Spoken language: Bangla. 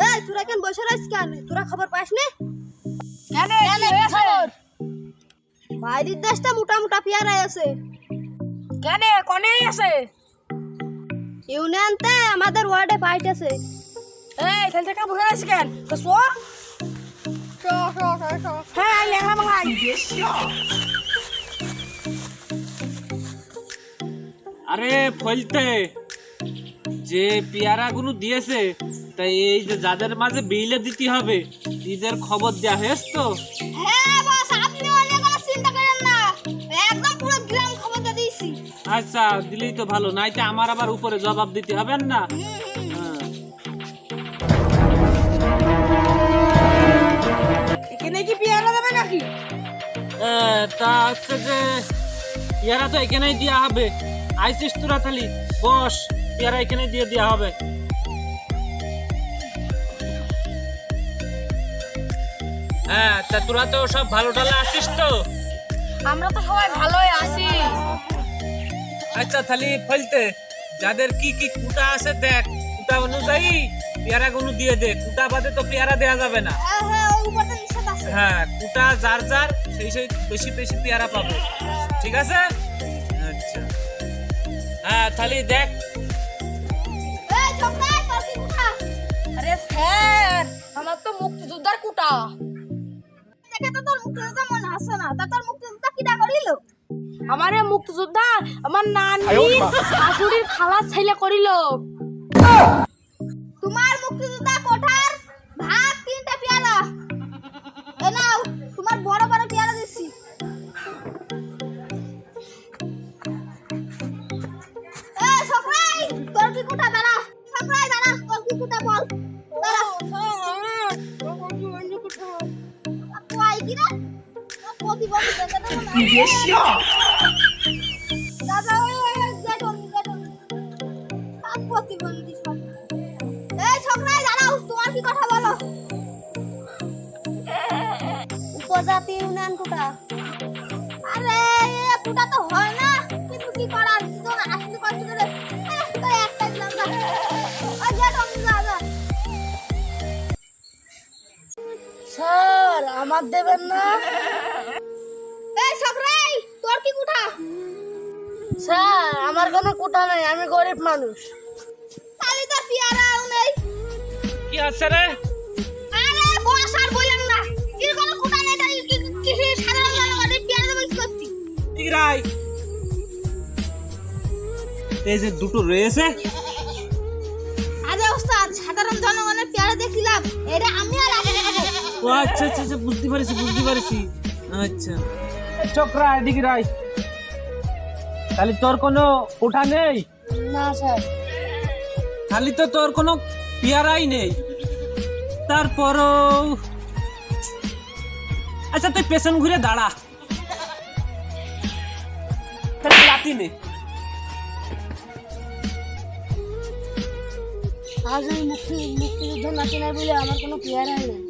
এই তোরা কেন বসে রইছিস কেন? তোরা খবর পাস না? খবর বাইরের দেশটা মোটা মোটা পেয়ারা আছে। কেন কোনে আছে? ইউনিয়নতে আমাদের ওয়ার্ডে পাইতেছে। এই খেলতে কা বসে আছিস কেন? তো শো হ্যাঁ লেখা ভাই আরে ফলতে যে পেয়ারাগুলো দিয়েছে তাই এই যে যাদের মাঝে বিলে দিতে হবে ঈদের খবর দেয়া হয়েছে তো? হ্যাঁ বস, আপনি অনেক কোনো চিন্তা করেন না, একদম পুরো গ্রাম খবর দিয়ে দিয়েছি। আচ্ছা দিলেই তো ভালো, নাইতে আমার আবার উপরে জবাব দিতে হবে না। হ্যাঁ। এখানে কি পেয়ারা দেবে নাকি? তা হচ্ছে যে পেয়ারা তো এখানেই দেওয়া হবে। আইসিস তোরা থালি বস, পেয়ারা এখানে দিয়ে দেওয়া হবে। হ্যাঁ তা তোরা তো সব ভালো টালে আসিস তো? আমরা তো সবাই ভালোই আছি। আচ্ছা তাহলে ফলতে যাদের কি কি কুটা আছে দেখ, কুটা অনুযায়ী পেয়ারা গুলো দিয়ে দে। কুটা বাদে তো পেয়ারা দেওয়া যাবে না। হ্যাঁ হ্যাঁ, ওই উপরটা নিষেধ আছে। হ্যাঁ কুটা যার যার সেই সেই বেশি বেশি পেয়ারা পাবে, ঠিক আছে? আচ্ছা হ্যাঁ তাহলে দেখ। এই ছোকরা, তোর কি কুটা? আরে স্যার আমার তো মুক্তিযোদ্ধার কুটা। দেখে তো তোর মুক্তিযোদ্ধা মনে আসে না, তা তোর মুক্তিযোদ্ধা কিটা করিল? আমার এই মুক্তিযোদ্ধা আমার নানি শাশুড়ির খালা ছেলে করিল। তোমার মুক্তিযোদ্ধা কোঠার ভাগ 3টা পেয়ারা। এ নাও, তোমার বড় বড় পেয়ারা দিচ্ছি। এই ছোকরাই, তোর কি কুটা? দাঁড়া ছোকরাই, দাঁড়া, তোর কি কুটা বল। দাঁড়া কই কি রে? প্রতিবন্ধী দেখে তো না। দাদা ওই গেটন প্রতিবন্ধী সব। এই ছোকরাই দাঁড়াও, তোমার কি কথা বলো? উপজাতি ইউনিয়ন কুটা। আরে এ কুটা তো হয় না, কিন্তু কি করার, দুজন আসলে কষ্ট করে তো একটা দিলাম না। ওই গেটন দাদা। স্যার আমার দেবেন না? এই ছোকরাই, তোর কি কুটা? স্যার আমার কোনো কুটা নাই, আমি গরিব মানুষ। খালি তো পেয়ারাও নেই। কি আছে রে? আরে বস, আর বললাম না, এর কোনো কুটা নেই, তাই কিছু সাধারণ জনগণের পেয়ারা দেবো কি করছি? রাই এই যে দুটো রয়েছে। আরে ওস্তাদ, সাধারণ জনগণের পেয়ারা দেখছিলাম, এটা আমি আর আপনি খাবো। ও আচ্ছা আচ্ছা আচ্ছা, বুঝতে পারছি। আচ্ছা চক্রা এদিকে রাই। তাহলে তোর কোনো কোঠা নেই? না স্যার। তাহলে তো তোর কোনো পেয়ারাই নেই। তারপরও আচ্ছা তুই পেছন ঘুরে দাঁড়া, তাহলে লাতি নে। আজ আমি মুক্তিযুদ্ধ নাচি নাই বলে আমার কোনো পেয়ারাই নেই।